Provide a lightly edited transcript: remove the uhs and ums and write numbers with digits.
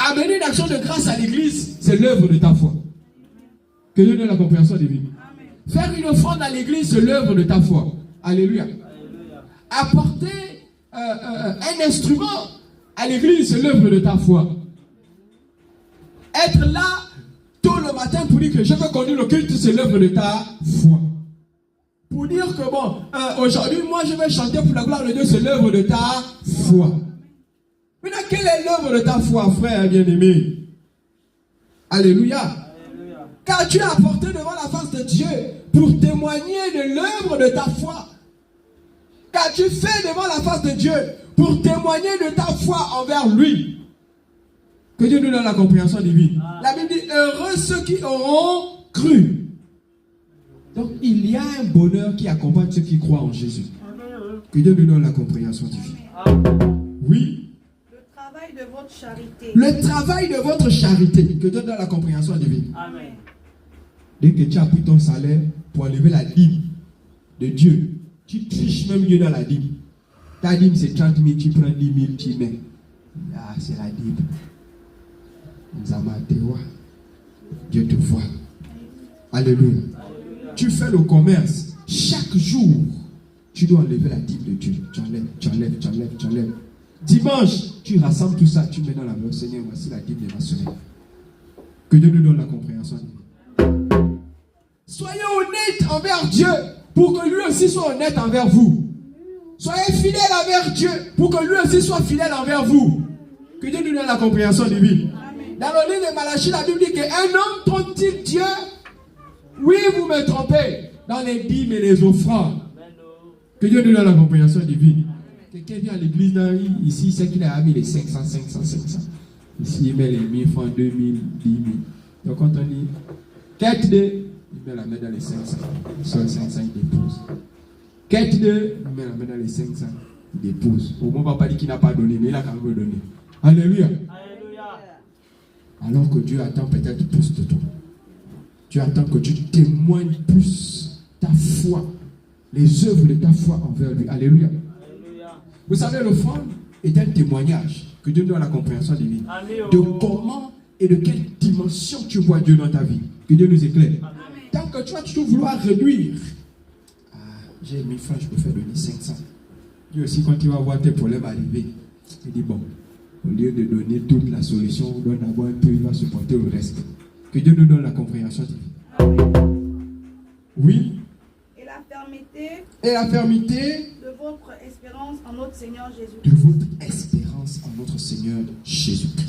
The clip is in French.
Amener une action de grâce à l'église, c'est l'œuvre de ta foi. Que Dieu donne la compréhension divine. Faire une offrande à l'église, c'est l'œuvre de ta foi. Alléluia. Apporter un instrument à l'église, c'est l'œuvre de ta foi. Être là tôt le matin pour dire que je veux conduire le culte, c'est l'œuvre de ta foi. Pour dire que bon, aujourd'hui, moi je vais chanter pour la gloire de Dieu, c'est l'œuvre de ta foi. Maintenant, quelle est l'œuvre de ta foi, frère bien-aimé? Alléluia. Car tu as apporté devant la face de Dieu pour témoigner de l'œuvre de ta foi. Car tu fais devant la face de Dieu pour témoigner de ta foi envers lui. Que Dieu nous donne la compréhension divine. La Bible dit, heureux ceux qui auront cru. Donc il y a un bonheur qui accompagne ceux qui croient en Jésus. Que Dieu nous donne la compréhension divine. Oui. Le travail de votre charité. Le travail de votre charité. Que Dieu donne la compréhension divine. Amen. Dès que tu as pris ton salaire pour enlever la dîme de Dieu, tu triches même mieux dans la dîme. Ta dîme c'est 30 000, tu prends 10 000, tu mets. Ah, c'est la dîme. Dieu te voit. Alléluia. Tu fais le commerce. Chaque jour, tu dois enlever la dîme de Dieu. Tu enlèves. Dimanche, tu rassembles tout ça, tu mets dans la main. Seigneur, voici la dîme de ma semaine. Que Dieu nous donne la compréhension. Soyez honnêtes envers Dieu pour que lui aussi soit honnête envers vous. Soyez fidèles envers Dieu pour que lui aussi soit fidèle envers vous. Que Dieu nous donne la compréhension divine. Dans le livre de Malachie, la Bible dit qu'un homme trompe-t-il Dieu? Oui, vous me trompez dans les dîmes et les offrandes. Que Dieu nous donne la compréhension divine. Quelqu'un vient à l'église ici, c'est qu'il a mis les 500. Ici, il met les 1000 francs, 2000, 10 000. Donc quand on dit, quête de, il met la main dans les 500. Sur les 500, il dépose. Quête de, il met la main dans les 500, il dépose. Au moins, on ne va pas dire qu'il n'a pas donné, mais il a quand même donné. Alléluia. Alors que Dieu attend peut-être plus de toi. Dieu attend que tu témoignes plus ta foi, les œuvres de ta foi envers lui. Alléluia. Vous savez, l'offrande est un témoignage que Dieu donne la compréhension divine de comment et de quelle dimension tu vois Dieu dans ta vie. Que Dieu nous éclaire. Tant que tu vas toujours vouloir réduire, j'ai 1000 francs, je peux faire donner 500. Dieu aussi, quand tu vas voir tes problèmes arriver, il dit bon, au lieu de donner toute la solution, donne d'abord un peu, il va supporter le reste. Que Dieu nous donne la compréhension divine. Oui. Et la fermeté. Et la fermeté. De votre espérance en notre Seigneur Jésus-Christ. De votre espérance en notre Seigneur Jésus-Christ.